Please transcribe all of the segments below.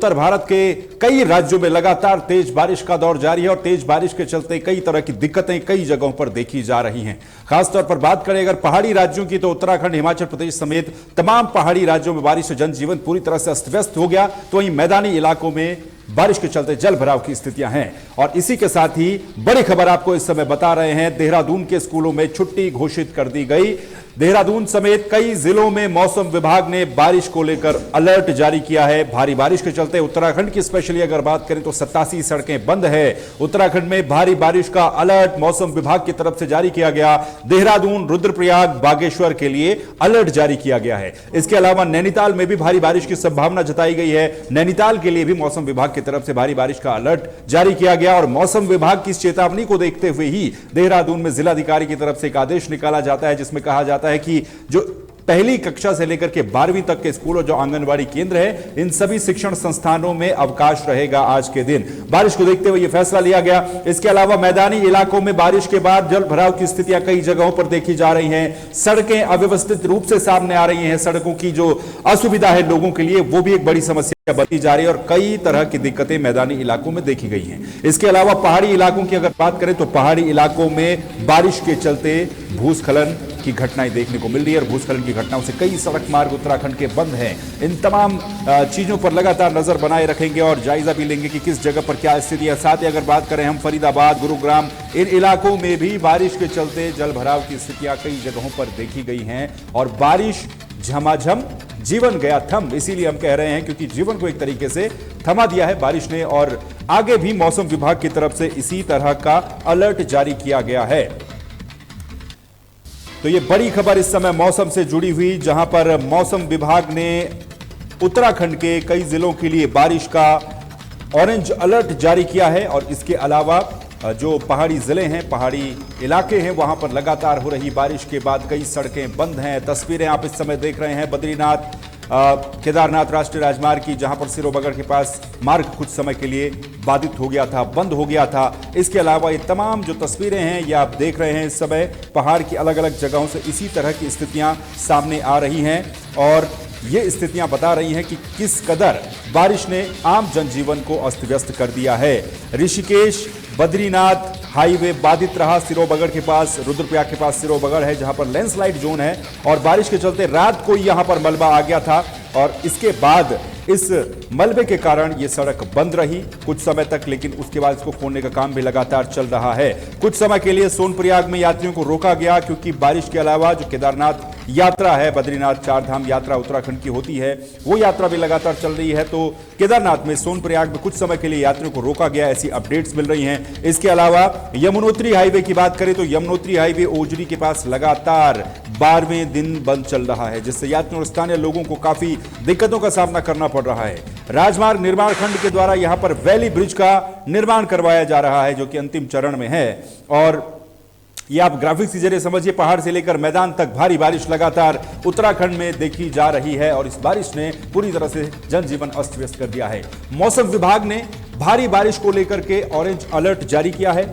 उत्तर भारत के कई राज्यों में लगातार तेज बारिश का दौर जारी है और तेज बारिश के चलते कई तरह की दिक्कतें कई जगहों पर देखी जा रही हैं। खासतौर पर बात करें अगर पहाड़ी राज्यों की तो उत्तराखंड, हिमाचल प्रदेश समेत तमाम पहाड़ी राज्यों में बारिश से जनजीवन पूरी तरह से अस्त व्यस्त हो गया, तो वहीं मैदानी इलाकों में बारिश के चलते जल भराव की स्थितियां हैं। और इसी के साथ ही बड़ी खबर आपको इस समय बता रहे हैं, देहरादून के स्कूलों में छुट्टी घोषित कर दी गई। देहरादून समेत कई जिलों में मौसम विभाग ने बारिश को लेकर अलर्ट जारी किया है। भारी बारिश के चलते उत्तराखंड की स्पेशली अगर बात करें तो 87 सड़कें बंद है। उत्तराखंड में भारी बारिश का अलर्ट मौसम विभाग की तरफ से जारी किया गया। देहरादून, रुद्रप्रयाग, बागेश्वर के लिए अलर्ट जारी किया गया है। इसके अलावा नैनीताल में भी भारी बारिश की संभावना जताई गई है। नैनीताल के लिए भी मौसम विभाग की तरफ से भारी बारिश का अलर्ट जारी किया गया और मौसम विभाग की इस चेतावनी को देखते हुए ही देहरादून में जिलाधिकारी की तरफ से एक आदेश निकाला जाता है, जिसमें कहा जाता है कि जो पहली कक्षा से लेकर के 12वीं तक के स्कूल और जो आंगनवाड़ी केंद्र है, इन सभी शिक्षण संस्थानों में अवकाश रहेगा आज के दिन। बारिश को देखते हुए यह फैसला लिया गया। इसके अलावा मैदानी इलाकों में बारिश के बाद जल भराव की स्थितियां कई जगहों पर देखी जा रही हैं। सड़कें अव्यवस्थित रूप से सामने आ रही हैं। सड़कों की जो असुविधा है लोगों के लिए, वो भी एक बड़ी समस्या बनती जा रही है और कई तरह की दिक्कतें मैदानी इलाकों में देखी गई हैं। इसके अलावा पहाड़ी इलाकों की अगर बात करें तो पहाड़ी इलाकों में बारिश के चलते भूस्खलन की घटनाएं देखने को मिल रही है और भूस्खलन की घटनाओं से कई सड़क मार्ग उत्तराखंड के बंद हैं। इन तमाम चीजों पर लगातार नजर बनाए रखेंगे और जायजा भी लेंगे कि किस जगह पर क्या स्थिति है। साथ ही अगर बात करें हम फरीदाबाद, गुरुग्राम, इन इलाकों में भी बारिश के चलते जल भराव की स्थितियां कई जगहों पर देखी गई हैं और बारिश झमाझम, जीवन गया थम। इसीलिए हम कह रहे हैं क्योंकि जीवन को एक तरीके से थमा दिया है बारिश ने और आगे भी मौसम विभाग की तरफ से इसी तरह का अलर्ट जारी किया गया है। तो ये बड़ी खबर इस समय मौसम से जुड़ी हुई, जहां पर मौसम विभाग ने उत्तराखंड के कई जिलों के लिए बारिश का ऑरेंज अलर्ट जारी किया है और इसके अलावा जो पहाड़ी जिले हैं, पहाड़ी इलाके हैं, वहां पर लगातार हो रही बारिश के बाद कई सड़कें बंद हैं। तस्वीरें आप इस समय देख रहे हैं बद्रीनाथ केदारनाथ राष्ट्रीय राजमार्ग की, जहां पर सिरोबगढ़ के पास मार्ग कुछ समय के लिए बाधित हो गया था, बंद हो गया था। इसके अलावा ये तमाम जो तस्वीरें हैं ये आप देख रहे हैं इस समय, पहाड़ की अलग अलग जगहों से इसी तरह की स्थितियां सामने आ रही हैं और ये स्थितियां बता रही हैं कि किस कदर बारिश ने आम जनजीवन को अस्त व्यस्त कर दिया है। ऋषिकेश बद्रीनाथ हाईवे बाधित रहा। सिरोबगढ़ के पास, रुद्रप्रयाग के पास सिरोबगढ़ है जहां पर लैंडस्लाइड जोन है और बारिश के चलते रात को यहां पर मलबा आ गया था और इसके बाद इस मलबे के कारण यह सड़क बंद रही कुछ समय तक, लेकिन उसके बाद इसको खोलने का काम भी लगातार चल रहा है। कुछ समय के लिए सोनप्रयाग में यात्रियों को रोका गया क्योंकि बारिश के अलावा जो केदारनाथ यात्रा है, बद्रीनाथ चारधाम यात्रा उत्तराखंड की होती है, वो यात्रा भी लगातार चल रही है। तो केदारनाथ में, सोनप्रयाग में कुछ समय के लिए यात्रियों को रोका गया, ऐसी अपडेट्स मिल रही हैं। इसके अलावा यमुनोत्री हाईवे की बात करें तो यमुनोत्री हाईवे ओजरी के पास लगातार 12वें दिन बंद चल रहा है, जिससे यात्रियों और स्थानीय लोगों को काफी दिक्कतों का सामना करना पड़ रहा है। राजमार्ग निर्माण खंड के द्वारा यहां पर वैली ब्रिज का निर्माण करवाया जा रहा है जो कि अंतिम चरण में है और ये आप ग्राफिक्स के जरिए समझिए, पहाड़ से लेकर मैदान तक भारी बारिश लगातार उत्तराखंड में देखी जा रही है और इस बारिश ने पूरी तरह से जनजीवन अस्त व्यस्त कर दिया है। मौसम विभाग ने भारी बारिश को लेकर के ऑरेंज अलर्ट जारी किया है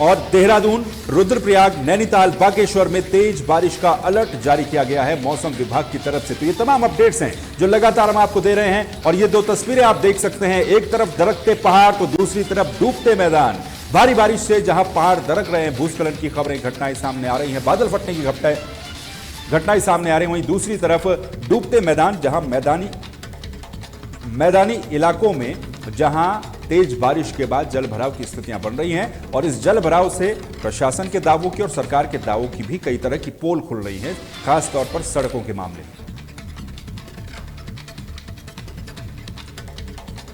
और देहरादून, रुद्रप्रयाग, नैनीताल, बागेश्वर में तेज बारिश का अलर्ट जारी किया गया है मौसम विभाग की तरफ से। तो ये तमाम अपडेट्स हैं जो लगातार हम आपको दे रहे हैं और ये दो तस्वीरें आप देख सकते हैं, एक तरफ दरकते पहाड़ तो दूसरी तरफ डूबते मैदान। भारी बारिश से जहां पहाड़ दरक रहे हैं, भूस्खलन की खबरें, घटनाएं सामने आ रही हैं, बादल फटने की घटनाएं सामने आ रही हैं, वहीं दूसरी तरफ डूबते मैदान, जहां मैदानी इलाकों में जहां तेज बारिश के बाद जल भराव की स्थितियां बन रही हैं और इस जल भराव से प्रशासन के दावों की और सरकार के दावों की भी कई तरह की पोल खुल रही है, खास तौर पर सड़कों के मामले में।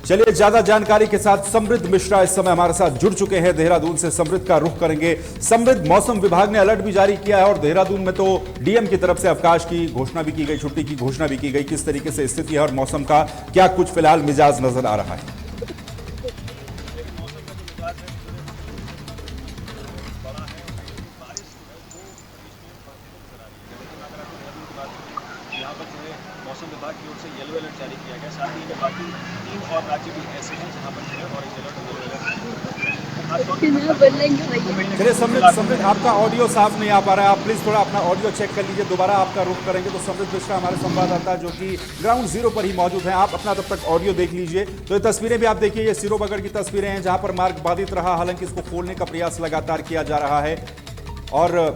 चलिए ज्यादा जानकारी के साथ समृद्ध मिश्रा इस समय हमारे साथ जुड़ चुके हैं। देहरादून से समृद्ध का रुख करेंगे। समृद्ध, मौसम विभाग ने अलर्ट भी जारी किया है और देहरादून में तो डीएम की तरफ से अवकाश की घोषणा भी की गई, छुट्टी की घोषणा भी की गई। किस तरीके से स्थिति है और मौसम का क्या कुछ फिलहाल मिजाज नजर आ रहा है? मौसम विभाग की ओर से येलो अलर्ट जारी किया गया। साथ ही में बाकी 3 और राज्य भी ऐसे हैं जहां पर जो है ऑरेंज अलर्ट और येलो अलर्ट खासतौर पर चलिए समृद्ध, समृद्ध आपका ऑडियो साफ नहीं आ पा रहा है, आप प्लीज थोड़ा अपना ऑडियो चेक कर लीजिए, दोबारा आपका रुख करेंगे। तो समृद्ध मिश्रा हमारे संवाददाता जो कि ग्राउंड जीरो पर ही मौजूद हैं, आप अपना तब तक ऑडियो देख लीजिए। तो ये तस्वीरें भी आप देखिए, ये सिरोबगढ़ की तस्वीरें हैं जहां पर मार्ग बाधित रहा, हालांकि इसको खोलने का प्रयास लगातार किया जा रहा है और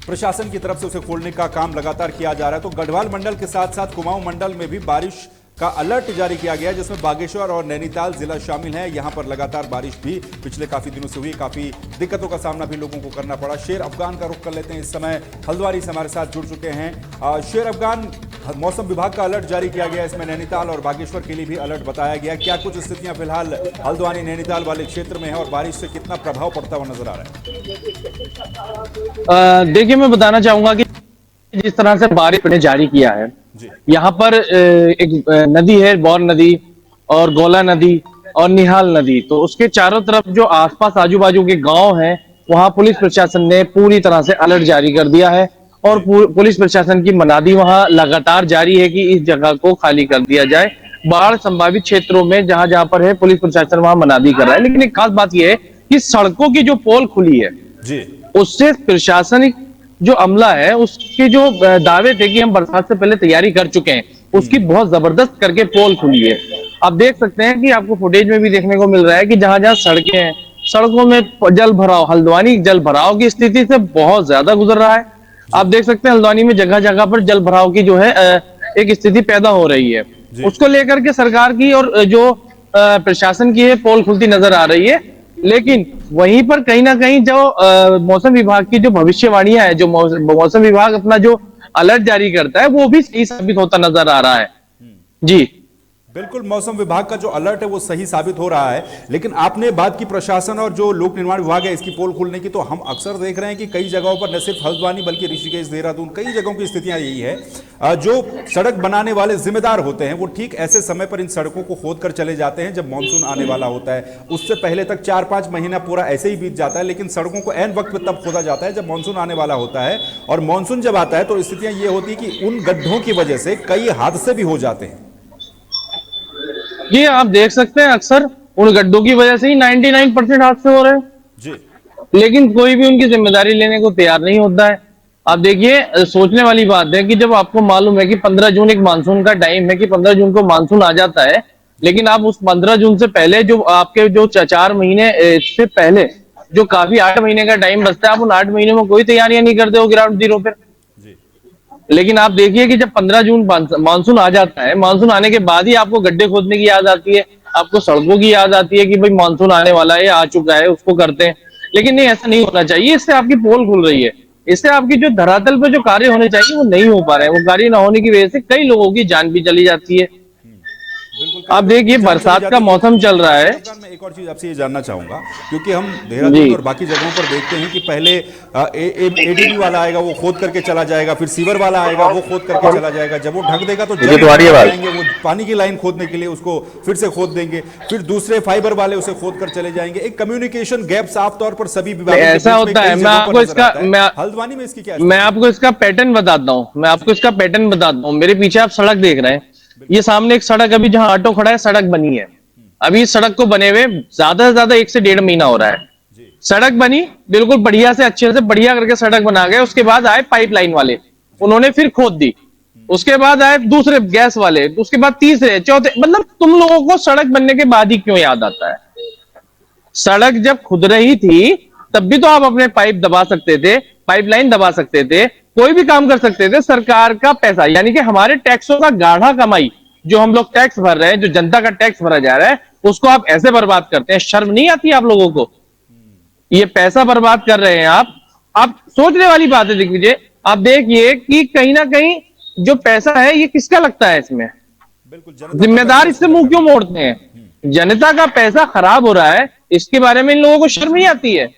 प्रशासन की तरफ से उसे खोलने का काम लगातार किया जा रहा है। तो गढ़वाल मंडल के साथ साथ कुमाऊं मंडल में भी बारिश का अलर्ट जारी किया गया है, जिसमें बागेश्वर और नैनीताल जिला शामिल है। यहां पर लगातार बारिश भी पिछले काफी दिनों से हुई, काफी दिक्कतों का सामना भी लोगों को करना पड़ा। शेर अफगान का रुख कर लेते हैं, इस समय हल्द्वानी से हमारे साथ जुड़ चुके हैं। शेर अफगान, मौसम विभाग का अलर्ट जारी किया गया, इसमें नैनीताल और बागेश्वर के लिए भी अलर्ट बताया गया। क्या कुछ स्थितियां फिलहाल हल्द्वानी नैनीताल वाले क्षेत्र में है और बारिश से कितना प्रभाव पड़ता हुआ नजर आ रहा है? देखिए, मैं बताना चाहूंगा कि जिस तरह से बारिश ने जारी किया है, यहाँ पर एक नदी है, बौर नदी और गोला नदी और निहाल नदी। तो उसके चारों तरफ जो आसपास आजू बाजू के गांव हैं, वहां पुलिस प्रशासन ने पूरी तरह से अलर्ट जारी कर दिया है और पुलिस प्रशासन की मनादी वहां लगातार जारी है कि इस जगह को खाली कर दिया जाए। बाढ़ संभावित क्षेत्रों में जहां जहां पर है, पुलिस प्रशासन वहां मनादी कर रहा है। लेकिन एक खास बात यह है कि सड़कों की जो पोल खुली है जी, उससे प्रशासनिक जो अमला है, उसके जो दावे थे कि हम बरसात से पहले तैयारी कर चुके हैं, उसकी बहुत जबरदस्त करके पोल खुली है। आप देख सकते हैं कि आपको फुटेज में भी देखने को मिल रहा है कि जहां जहां सड़कें हैं, सड़कों में जल भराव, हल्द्वानी जल भराव की स्थिति से बहुत ज्यादा गुजर रहा है। आप देख सकते हैं हल्द्वानी में जगह जगह पर जल भराव की जो है एक स्थिति पैदा हो रही है। उसको लेकर के सरकार की और जो प्रशासन की है पोल खुलती नजर आ रही है। लेकिन वहीं पर कहीं ना कहीं जो मौसम विभाग की जो भविष्यवाणियां है, जो मौसम विभाग अपना जो अलर्ट जारी करता है, वो भी सही साबित होता नजर आ रहा है। जी बिल्कुल, मौसम विभाग का जो अलर्ट है वो सही साबित हो रहा है। लेकिन आपने बात की प्रशासन और जो लोक निर्माण विभाग है इसकी पोल खोलने की, तो हम अक्सर देख रहे हैं कि कई जगहों पर न सिर्फ हल्द्वानी बल्कि ऋषिकेश, देहरादून, कई जगहों की स्थितियां यही है। जो सड़क बनाने वाले जिम्मेदार होते हैं वो ठीक ऐसे समय पर इन सड़कों को खोद कर चले जाते हैं जब मानसून आने वाला होता है। उससे पहले तक 4-5 महीना पूरा ऐसे ही बीत जाता है, लेकिन सड़कों को ऐन वक्त पर तब खोदा जाता है जब मानसून आने वाला होता है। और मानसून जब आता है तो स्थितियां ये होती है कि उन गड्ढों की वजह से कई हादसे भी हो जाते हैं। ये आप देख सकते हैं अक्सर उन गड्ढों की वजह से ही 99% हादसे हो रहे हैं जी। लेकिन कोई भी उनकी जिम्मेदारी लेने को तैयार नहीं होता है। आप देखिए, सोचने वाली बात है कि जब आपको मालूम है कि 15 जून एक मानसून का टाइम है, कि 15 जून को मानसून आ जाता है, लेकिन आप उस 15 जून से पहले जो आपके जो 4 महीने से पहले जो काफी 8 महीने का टाइम बचता है, आप उन 8 महीने में कोई तैयारियां नहीं करते हो ग्राउंड जीरो पर। लेकिन आप देखिए कि जब 15 जून मानसून आ जाता है, मानसून आने के बाद ही आपको गड्ढे खोदने की याद आती है, आपको सड़कों की याद आती है कि भाई मानसून आने वाला है, आ चुका है, उसको करते हैं। लेकिन नहीं, ऐसा नहीं होना चाहिए। इससे आपकी पोल खुल रही है, इससे आपकी जो धरातल पे जो कार्य होने चाहिए वो नहीं हो पा रहे हैं। वो कार्य ना होने की वजह से कई लोगों की जान भी चली जाती है। आप देखिए, बरसात का मौसम चल रहा है। मैं एक और चीज आपसे ये जानना चाहूंगा, क्योंकि हम देहरादून और बाकी जगहों पर देखते हैं कि पहले एडीबी वाला आएगा, वो खोद करके चला जाएगा, फिर सीवर वाला आएगा, वो खोद करके चला जाएगा। जब वो ढक देगा तो जाएंगे वो पानी की लाइन खोदने के लिए, उसको फिर से खोद देंगे, फिर दूसरे फाइबर वाले उसे खोद कर चले जाएंगे। एक कम्युनिकेशन गैप साफ तौर पर सभी विभागों ऐसा होता है। मैं आपको इसका हल्द्वानी में इसकी क्या, मैं आपको इसका पैटर्न बताता हूँ। मेरे पीछे आप सड़क देख रहे हैं, ये सामने एक सड़क, अभी जहां ऑटो खड़ा है सड़क बनी है। अभी इस सड़क को बने हुए ज्यादा से ज्यादा 1 से 1.5 महीना हो रहा है। सड़क बनी बिल्कुल बढ़िया से, अच्छे से बढ़िया करके सड़क बना गए। उसके बाद आए पाइपलाइन वाले, उन्होंने फिर खोद दी। उसके बाद आए दूसरे गैस वाले, उसके बाद तीसरे, चौथे। मतलब तुम लोगों को सड़क बनने के बाद ही क्यों याद आता है? सड़क जब खुद रही थी तब भी तो आप अपने पाइप दबा सकते थे, पाइपलाइन दबा सकते थे, कोई भी काम कर सकते थे। सरकार का पैसा, यानी कि हमारे टैक्सों का गाढ़ा कमाई, जो हम लोग टैक्स भर रहे हैं, जो जनता का टैक्स भरा जा रहा है, उसको आप ऐसे बर्बाद करते हैं। शर्म नहीं आती आप लोगों को? ये पैसा बर्बाद कर रहे हैं आप सोचने वाली बात है। देख लीजिए, आप देखिए कि कहीं ना कहीं जो पैसा है ये किसका लगता है इसमें? जिम्मेदार इससे मुंह क्यों मोड़ते हैं? जनता का पैसा खराब हो रहा है, इसके बारे में इन लोगों को शर्म नहीं आती है?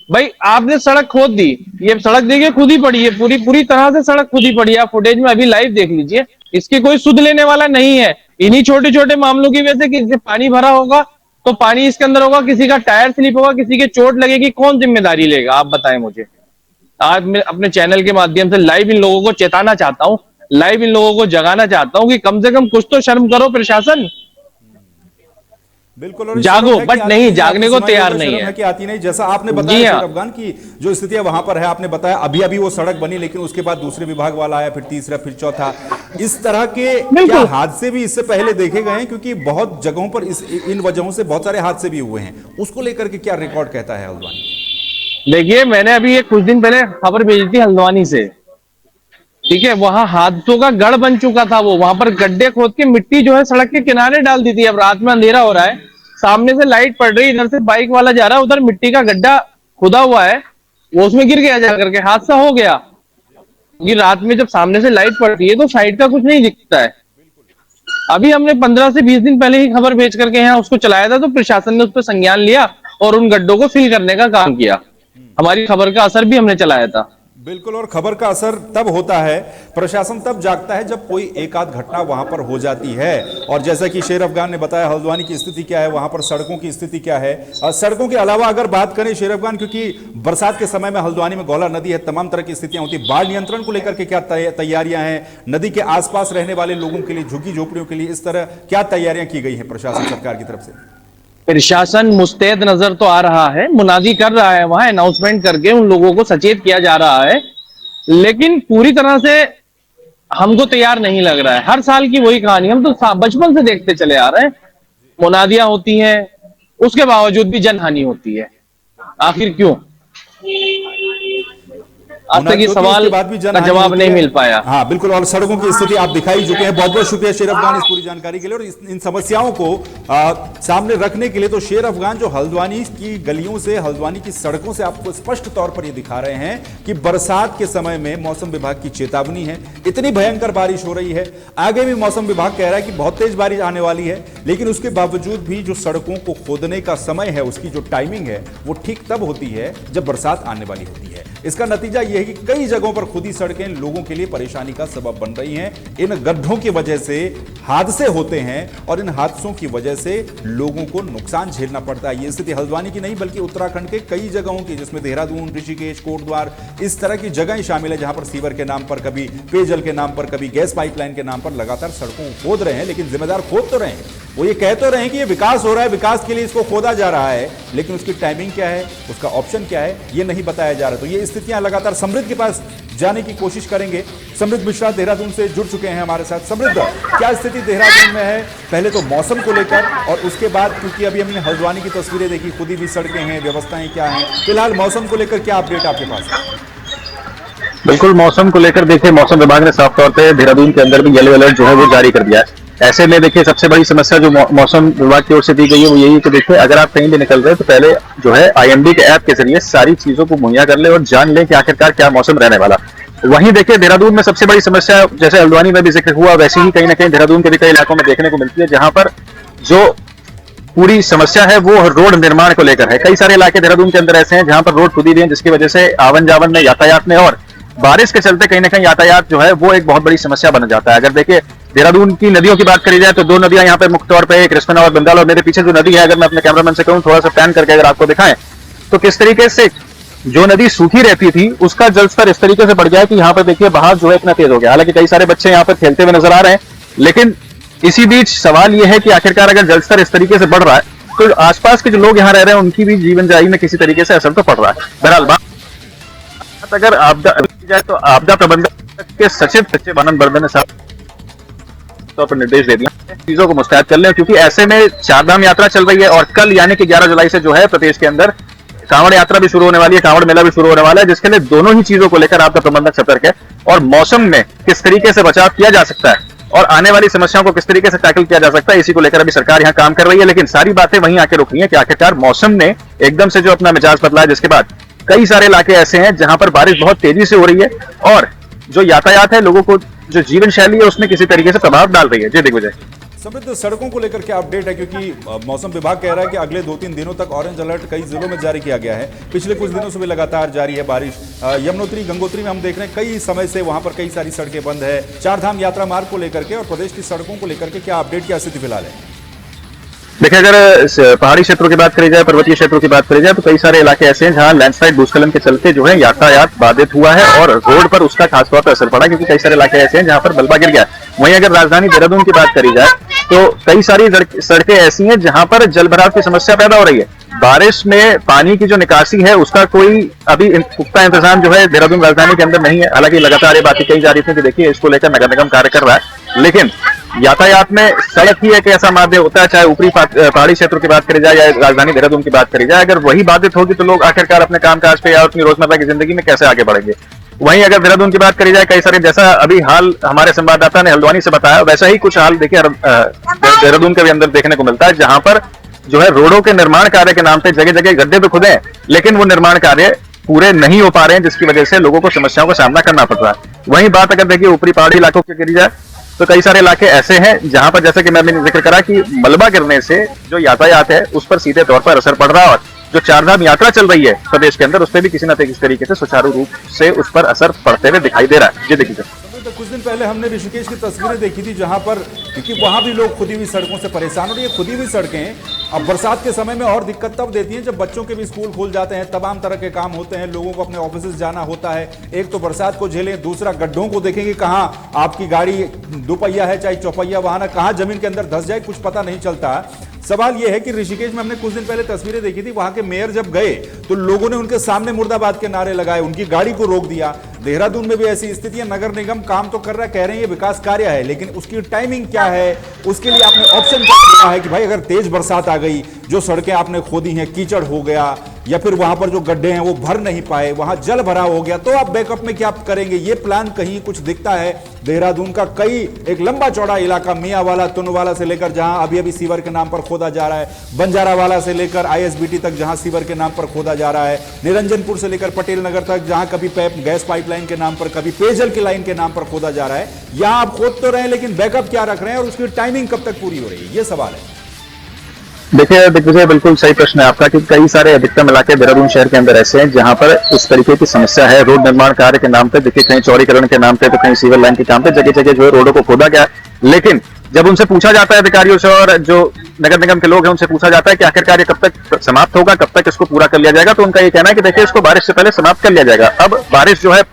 भाई आपने सड़क खोद दी, ये सड़क देखिए खुद ही पड़ी है, पूरी तरह से सड़क खुद ही पड़ी है। आप फुटेज में अभी लाइव देख लीजिए, इसकी कोई सुध लेने वाला नहीं है। इन्हीं छोटे छोटे मामलों की वजह से किसी पानी भरा होगा तो पानी इसके अंदर होगा, किसी का टायर स्लिप होगा, किसी के चोट लगेगी, कौन जिम्मेदारी लेगा? आप बताएं मुझे। आज मैं अपने चैनल के माध्यम से लाइव इन लोगों को चेताना चाहता हूं लाइव इन लोगों को जगाना चाहता हूं कि कम से कम कुछ तो शर्म करो प्रशासन, बिल्कुल। और जागो, शर्म है कि बट आती नहीं, है, जागने को समाज तैयार में नहीं शर्म है। कि आती नहीं। जैसा आपने जी बताया हाँ। अफगान की जो स्थितियां वहां पर है, आपने बताया अभी अभी वो सड़क बनी, लेकिन उसके बाद दूसरे विभाग वाला आया, फिर तीसरा, फिर चौथा। इस तरह के क्या बिल्कुल। हादसे भी इससे पहले देखे गए हैं? क्योंकि बहुत जगहों पर इन वजहों से बहुत सारे हादसे भी हुए हैं। उसको लेकर के क्या रिकॉर्ड कहता है हल्द्वानी? देखिए, मैंने अभी कुछ दिन पहले खबर भेजी थी हल्द्वानी से, ठीक है। वहां हादसों का गढ़ बन चुका था वो, वहां पर गड्ढे खोद के मिट्टी जो है सड़क के किनारे डाल दी थी। अब रात में अंधेरा हो रहा है, सामने से लाइट पड़ रही, इधर से बाइक वाला जा रहा है, उधर मिट्टी का गड्ढा खुदा हुआ है, वो उसमें गिर गया जा करके, हादसा हो गया। क्योंकि रात में जब सामने से लाइट पड़ती है तो साइड का कुछ नहीं दिखता है। अभी हमने 15 से 20 दिन पहले ही खबर भेज करके यहाँ उसको चलाया था, तो प्रशासन ने उस पर संज्ञान लिया और उन गड्ढों को फिल करने का काम किया। हमारी खबर का असर भी हमने चलाया था। बिल्कुल। और खबर का असर तब होता है, प्रशासन तब जागता है जब कोई एक आध घटना वहां पर हो जाती है। और जैसा कि शेर अफगान ने बताया, हल्द्वानी की स्थिति क्या है, वहां पर सड़कों की स्थिति क्या है। और सड़कों के अलावा अगर बात करें शेर अफगान, क्योंकि बरसात के समय में हल्द्वानी में गौला नदी है, तमाम तरह की स्थितियां होती है। बाढ़ नियंत्रण को लेकर के क्या तैयारियां हैं? नदी के आसपास रहने वाले लोगों के लिए, झुग्गी झोपड़ियों के लिए इस तरह क्या तैयारियां की गई है प्रशासन सरकार की तरफ से? प्रशासन मुस्तैद नजर तो आ रहा है, मुनादी कर रहा है, वहां अनाउंसमेंट करके उन लोगों को सचेत किया जा रहा है, लेकिन पूरी तरह से हमको तैयार नहीं लग रहा है। हर साल की वही कहानी, हम तो बचपन से देखते चले आ रहे हैं। मुनादियां होती हैं, उसके बावजूद भी जनहानि होती है। आखिर क्यों? आज तक ये सवाल का जवाब नहीं मिल पाया। हाँ बिल्कुल। और सड़कों की स्थिति आप दिखाई चुके हैं। बहुत बहुत शुक्रिया शेर अफगान इस पूरी जानकारी के लिए और इन समस्याओं को सामने रखने के लिए। तो शेर अफगान जो हल्द्वानी की गलियों से, हल्द्वानी की सड़कों से आपको स्पष्ट तौर पर ये दिखा रहे हैं कि बरसात के समय में मौसम विभाग की चेतावनी है, इतनी भयंकर बारिश हो रही है। आगे भी मौसम विभाग कह रहा है कि बहुत तेज बारिश आने वाली है, लेकिन उसके बावजूद भी जो सड़कों को खोदने का समय है, उसकी जो टाइमिंग है, वो ठीक तब होती है जब बरसात आने वाली होती है। इसका नतीजा यह है कि कई जगहों पर खुदी सड़कें लोगों के लिए परेशानी का सबब बन रही हैं। इन गड्ढों की वजह से हादसे होते हैं और इन हादसों की वजह से लोगों को नुकसान झेलना पड़ता है। ये स्थिति हल्द्वानी की नहीं बल्कि उत्तराखंड के कई जगहों की, जिसमें देहरादून, ऋषिकेश, कोटद्वार, इस तरह की जगहें शामिल है, जहां पर सीवर के नाम पर, कभी पेयजल के नाम पर, कभी गैस पाइपलाइन के नाम पर लगातार सड़कों को खोद रहे हैं। लेकिन जिम्मेदार खोद तो रहे हैं, वो ये कह तो रहे हैं कि ये विकास हो रहा है, विकास के लिए इसको खोदा जा रहा है, लेकिन उसकी टाइमिंग क्या है, उसका ऑप्शन क्या है, ये नहीं बताया जा रहा। तो ये स्थितियां लगातार समृद्ध के पास जाने की कोशिश करेंगे। समृद्ध मिश्रा देहरादून से जुड़ चुके हैं हमारे साथ। समृद्ध, क्या स्थिति देहरादून में है, पहले तो मौसम को लेकर, और उसके बाद क्योंकि अभी हमने हल्द्वानी की तस्वीरें देखी, खुदी हुई सड़कें हैं, व्यवस्थाएं क्या हैं, फिलहाल मौसम को लेकर क्या अपडेट आपके पास है? बिल्कुल, मौसम को लेकर देखिए, मौसम विभाग ने साफ तौर पे देहरादून के अंदर भी येलो अलर्ट जो है वो जारी कर दिया है। ऐसे में देखिए, सबसे बड़ी समस्या जो मौसम विभाग की ओर से दी गई है वो यही है कि देखिए, अगर आप कहीं भी निकल रहे हैं तो पहले जो है IMD के ऐप के जरिए सारी चीजों को मुहैया कर ले और जान ले कि आखिरकार क्या मौसम रहने वाला। वहीं देखिए, देहरादून में सबसे बड़ी समस्या, जैसे हल्द्वानी में भी जिक्र हुआ, वैसे ही कहीं ना कहीं देहरादून के भी कई इलाकों में देखने को मिलती है, जहां पर जो पूरी समस्या है वो रोड निर्माण को लेकर है। कई सारे इलाके देहरादून के अंदर ऐसे हैं जहां पर रोड खुदी हुई है, जिसकी वजह से आवन जावन में, यातायात में, और बारिश के चलते कहीं ना कहीं यातायात जो है वो एक बहुत बड़ी समस्या बन जाता है। अगर देखिए, देहरादून की नदियों की बात करी जाए तो दो नदियां यहाँ पे मुख्य तौर पे, एक रिस्पना और बंदाल, और मेरे पीछे जो नदी है, अगर मैं अपने कैमरामैन से कहूँ थोड़ा सा पैन करके अगर आपको दिखाएं तो किस तरीके से जो नदी सूखी रहती थी उसका जल स्तर इस तरीके से बढ़ गया है कि यहाँ पर देखिए बहाव जो है इतना तेज हो गया। हालांकि कई सारे बच्चे यहाँ पर खेलते हुए नजर आ रहे हैं, लेकिन इसी बीच सवाल यह है कि आखिरकार अगर जल स्तर इस तरीके से बढ़ रहा है तो आसपास के जो लोग यहाँ रह रहे हैं उनकी भी जीवन जाई में किसी तरीके से असर तो पड़ रहा है। बहरहाल बात अगर आपदा की जाए तो आपदा प्रबंधन के सचिव आनंद बर्दन ने साफ तौर पर निर्देश दे दिया, चीजों को मुस्तैद कर लें, क्योंकि ऐसे में चारधाम यात्रा चल रही है और कल यानी कि 11 जुलाई से जो है प्रदेश के अंदर कांवड़ यात्रा भी शुरू होने वाली है, कांवड़ मेला भी शुरू होने वाला है, जिसके लिए दोनों ही चीजों को लेकर आपदा प्रबंधक सतर्क है और मौसम में किस तरीके से बचाव किया जा सकता है और आने वाली समस्याओं को किस तरीके से टैकल किया जा सकता है, इसी को लेकर अभी सरकार यहाँ काम कर रही है। लेकिन सारी बातें वहीं आके रुक रही है कि आखिरकार मौसम ने एकदम से जो अपना मिजाज बदला है, जिसके बाद कई सारे इलाके ऐसे हैं जहां पर बारिश बहुत तेजी से हो रही है और जो यातायात है, लोगों को जो जीवन शैली है उसमें किसी तरीके से प्रभाव डाल रही है। जी दिग्विजय। समृद्ध, सड़कों को लेकर क्या अपडेट है, क्योंकि मौसम विभाग कह रहा है कि अगले 2-3 दिनों तक ऑरेंज अलर्ट कई जिलों में जारी किया गया है। पिछले कुछ दिनों से भी लगातार जारी है बारिश। यमुनोत्री, गंगोत्री में हम देख रहे हैं कई समय से वहां पर कई सारी सड़कें बंद है। चारधाम यात्रा मार्ग को लेकर के और प्रदेश की सड़कों को लेकर के क्या अपडेट, क्या स्थिति फिलहाल है? देखिए, अगर पहाड़ी क्षेत्रों की बात करी जाए, पर्वतीय क्षेत्रों की बात करी जाए, तो कई सारे इलाके ऐसे हैं जहां लैंडस्लाइड भूस्खलन के चलते जो है यातायात बाधित हुआ है और रोड पर उसका खासतौर पर असर पड़ा, क्योंकि कई सारे इलाके ऐसे हैं जहां पर मलबा गिर गया। वहीं अगर राजधानी देहरादून की बात करी जाए तो कई सारी सड़कें ऐसी हैं जहां पर जलभराव की समस्या पैदा हो रही है। बारिश में पानी की जो निकासी है उसका कोई अभी पुख्ता इंतजाम जो है देहरादून राजधानी के अंदर नहीं है। हालांकि लगातार ये बातें कही जा रही थी कि देखिए इसको लेकर नगर निगम कार्य कर रहा है, लेकिन यातायात में सड़क ही एक ऐसा माध्यम होता है, चाहे ऊपरी पहाड़ी क्षेत्रों की बात करी जाए या राजधानी देहरादून की बात करी जाए, अगर वही बाधित होगी तो लोग आखिरकार अपने कामकाज पे या अपनी रोजमर्रा की जिंदगी में कैसे आगे बढ़ेंगे। वहीं अगर देहरादून की बात करी जाए, कई सारे जैसा अभी हाल हमारे संवाददाता ने हल्द्वानी से बताया, वैसा ही कुछ हाल देखिए देहरादून के भी अंदर देखने को मिलता है, जहां पर जो है रोडों के निर्माण कार्य के नाम पे जगह जगह गड्ढे तो खुदे हैं, लेकिन वो निर्माण कार्य पूरे नहीं हो पा रहे हैं, जिसकी वजह से लोगों को समस्याओं का सामना करना पड़ रहा है। वहीं बात अगर देखिए ऊपरी पहाड़ी इलाकों की करी जाए तो कई सारे इलाके ऐसे हैं जहां पर, जैसे कि मैंने जिक्र करा कि मलबा गिरने से जो यातायात है उस पर सीधे तौर पर असर पड़ रहा है, और जो चारधाम यात्रा चल रही है प्रदेश के अंदर उस पर भी किसी न किसी तरीके से सुचारू रूप से उस पर असर पड़ते हुए दिखाई दे रहा है। जी देखिए, तो कुछ दिन पहले हमने ऋषिकेश की तस्वीरें देखी थी जहां पर, क्योंकि वहां भी लोग खुदी हुई सड़कों से परेशान, और ये खुदी हुई सड़कें अब बरसात के समय में और दिक्कत तब देती हैं जब बच्चों के भी स्कूल खुल जाते हैं, तमाम तरह के काम होते हैं, लोगों को अपने ऑफिस जाना होता है। एक तो बरसात को झेलें, दूसरा गड्ढों को देखेंगे, कहाँ आपकी गाड़ी दोपहिया है चाहे चौपहिया वाहन है, कहाँ जमीन के अंदर धंस जाए कुछ पता नहीं चलता। सवाल यह है कि ऋषिकेश में हमने कुछ दिन पहले तस्वीरें देखी थी, वहां के मेयर जब गए तो लोगों ने उनके सामने मुर्दाबाद के नारे लगाए, उनकी गाड़ी को रोक दिया। देहरादून में भी ऐसी स्थिति है, नगर निगम काम तो कर रहा है, कह रहे हैं ये विकास कार्य है, लेकिन उसकी टाइमिंग क्या है, उसके लिए आपने ऑप्शन क्या चुना है कि भाई अगर तेज बरसात आ गई, जो सड़कें आपने खोदी हैं कीचड़ हो गया, या फिर वहां पर जो गड्ढे हैं वो भर नहीं पाए, वहां जल भराव हो गया, तो आप बैकअप में क्या करेंगे? ये प्लान कहीं कुछ दिखता है? देहरादून का कई एक लंबा चौड़ा इलाका, मियावाला तुनवाला से लेकर जहां अभी अभी सीवर के नाम पर खोदा जा रहा है, बंजारावाला से लेकर आईएसबीटी तक जहां सीवर के नाम पर खोदा जा रहा है, निरंजनपुर से लेकर पटेल नगर तक जहां कभी गैस पाइपलाइन के नाम पर, कभी पेयजल की लाइन के नाम पर खोदा जा रहा है। यहां आप खोद तो रहे हैं, लेकिन बैकअप क्या रख रहे हैं और उसकी टाइमिंग कब तक पूरी हो रही है, ये सवाल है। देखिए दिग्विजय, बिल्कुल सही प्रश्न है आपका कि कई सारे अधिकतम इलाके देहरादून शहर के अंदर ऐसे हैं जहां पर इस तरीके की समस्या है। रोड निर्माण कार्य के नाम पे देखिए, कहीं चौड़ीकरण के नाम पे तो कहीं सीवर लाइन के नाम पे जगह जगह जो है रोडों को खोदा गया, लेकिन जब उनसे पूछा जाता है अधिकारियों से और जो नगर निगम के लोग हैं उनसे पूछा जाता है कि आखिरकार ये कब तक समाप्त होगा, कब तक इसको पूरा कर लिया जाएगा, तो उनका ये कहना है कि देखिए इसको बारिश से पहले समाप्त कर लिया जाएगा। अब बारिश जो है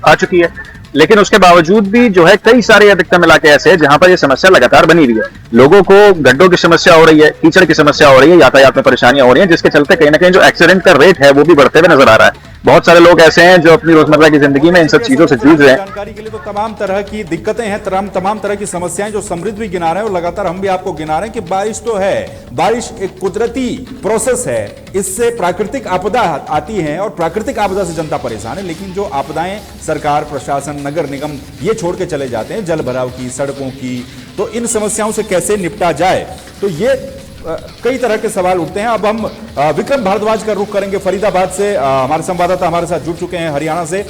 आ चुकी है, लेकिन उसके बावजूद भी जो है कई सारे अधिकतम इलाके ऐसे हैं जहां पर ये समस्या लगातार बनी हुई है। लोगों को गड्ढों की समस्या हो रही है, कीचड़ की समस्या हो रही है, यातायात में परेशानियां हो रही हैं, जिसके चलते कहीं ना कहीं जो एक्सीडेंट का रेट है वो भी बढ़ते हुए नजर आ रहा है। बहुत सारे लोग ऐसे हैं जो अपनी रोजमर्रा की जिंदगी में इन सब चीजों से जूझ रहे हैं। जानकारी के लिए तो तमाम तरह की दिक्कतें हैं, तमाम तरह की समस्याएं जो समृद्ध भी गिना रहे हैं, और लगातार हम भी आपको गिना रहे हैं कि बारिश तो है, बारिश एक कुदरती प्रोसेस है, इससे प्राकृतिक आपदा आती है और प्राकृतिक आपदा से जनता परेशान है, लेकिन जो आपदाएं सरकार, प्रशासन, नगर निगम ये छोड़ के चले जाते हैं, जल भराव की, सड़कों की, तो इन समस्याओं से कैसे निपटा जाए, तो ये कई तरह के सवाल उठते हैं। अब हम विक्रम भारद्वाज का रुख करेंगे फरीदाबाद से, हमारे संवाददाता हमारे साथ जुड़ चुके हैं हरियाणा से।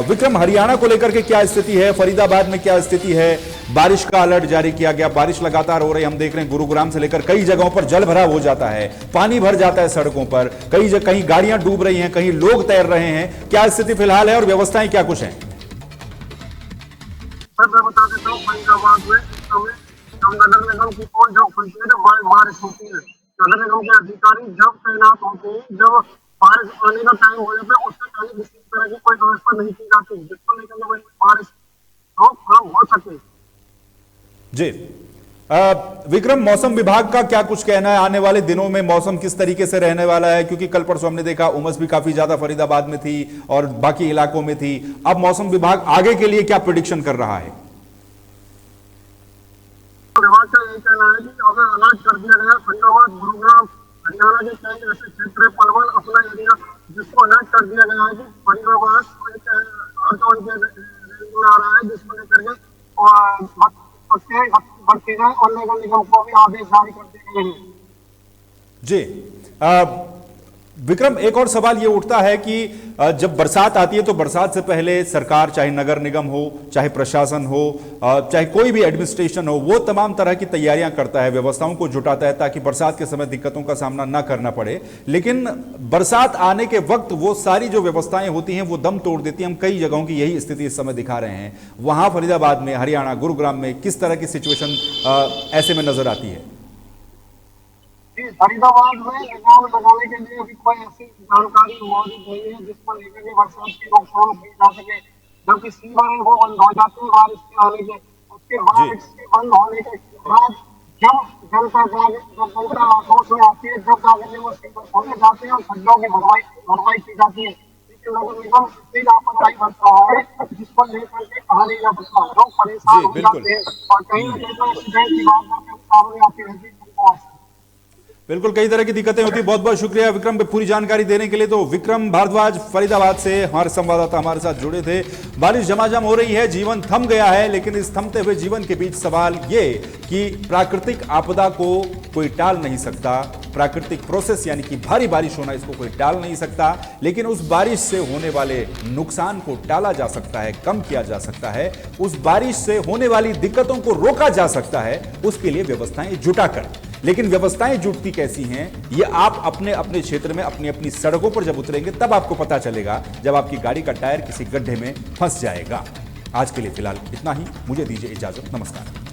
विक्रम, हरियाणा को लेकर के क्या स्थिति है, फरीदाबाद में क्या स्थिति है? बारिश का अलर्ट जारी किया गया, बारिश लगातार हो रही है, हम देख रहे हैं गुरुग्राम से लेकर कई जगहों पर जल भराव हो जाता है, पानी भर जाता है सड़कों पर, कहीं गाड़ियां डूब रही हैं, कहीं लोग तैर रहे हैं, क्या स्थिति फिलहाल है और व्यवस्थाएं क्या कुछ हैं? मैं बता देता हूँ, फरीदाबाद में नगर निगम की पोल जब खुलती है तो बारिश होती है, नगर निगम के अधिकारी जब तैनात होते हैं, जब बारिश आने का टाइम हो जाता है उससे पहले किसी तरह की कोई व्यवस्था नहीं की जाती जिसको लेकर बारिश रोकथाम हो सके। जी विक्रम, मौसम विभाग का क्या कुछ कहना है? आने वाले दिनों में मौसम किस तरीके से रहने वाला है? क्योंकि कल परसों हमने देखा उमस भी काफी ज्यादा फरीदाबाद में थी और बाकी इलाकों में थी। अब मौसम विभाग आगे के लिए क्या प्रेडिक्शन कर रहा है? विभाग का यही कहना है कि अगर अलर्ट कर दिया गया फरीदाबाद, गुरुग्राम, हरियाणा के कई ऐसे क्षेत्र है, पलवल अपना एरिया, जिसको अलर्ट कर दिया गया है कि फरीदाबाद आ रहा है, जिसको लेकर के और बढ़ती जाए और नगर निगम को भी आदेश जारी कर दिए गए हैं। जी विक्रम, एक और सवाल ये उठता है कि जब बरसात आती है तो बरसात से पहले सरकार, चाहे नगर निगम हो, चाहे प्रशासन हो, चाहे कोई भी एडमिनिस्ट्रेशन हो, वो तमाम तरह की तैयारियां करता है, व्यवस्थाओं को जुटाता है ताकि बरसात के समय दिक्कतों का सामना ना करना पड़े। लेकिन बरसात आने के वक्त वो सारी जो व्यवस्थाएं होती हैं वो दम तोड़ देती हैं। हम कई जगहों की यही स्थिति इस समय दिखा रहे हैं। वहां फरीदाबाद में, हरियाणा, गुरुग्राम में किस तरह की सिचुएशन ऐसे में नजर आती है? जी, फरीदाबाद में लगाम लगाने के लिए अभी कोई ऐसी जानकारी मौजूद नहीं है जिस पर लेकर के बरसात की रोकथाम की जा सके। जबकि सीवर है वो बंद हो जाते हैं बारिश के आने के, उसके बाद इसके बंद होने के बाद जब जनता आक्रोश में आती है, जब जाकर वो सीवर खोले जाते हैं और खड्डों की भरपाई की जाती है। लेकिन नगर निगम इतनी लापरवाही बरत रहा है जिस पर लेकर के कहा नहीं जा सकता। लोग परेशान हो जाते हैं और कहीं ना कहीं एक्सीडेंट की बात सामने आती रहती है। बिल्कुल कई तरह की दिक्कतें होती है। बहुत बहुत शुक्रिया विक्रम पे पूरी जानकारी देने के लिए। तो विक्रम भारद्वाज फरीदाबाद से हमारे संवाददाता हमारे साथ जुड़े थे। बारिश झमाझम हो रही है, जीवन थम गया है, लेकिन इस थमते हुए जीवन के बीच सवाल ये कि प्राकृतिक आपदा को कोई टाल नहीं सकता, प्राकृतिक प्रोसेस यानी कि भारी बारिश होना इसको कोई टाल नहीं सकता, लेकिन उस बारिश से होने वाले नुकसान को टाला जा सकता है, कम किया जा सकता है, उस बारिश से होने वाली दिक्कतों को रोका जा सकता है, उसके लिए व्यवस्थाएं जुटाकर। लेकिन व्यवस्थाएं जुटती कैसी हैं ये आप अपने अपने क्षेत्र में अपनी अपनी सड़कों पर जब उतरेंगे तब आपको पता चलेगा, जब आपकी गाड़ी का टायर किसी गड्ढे में फंस जाएगा। आज के लिए फिलहाल इतना ही, मुझे दीजिए इजाजत, नमस्कार।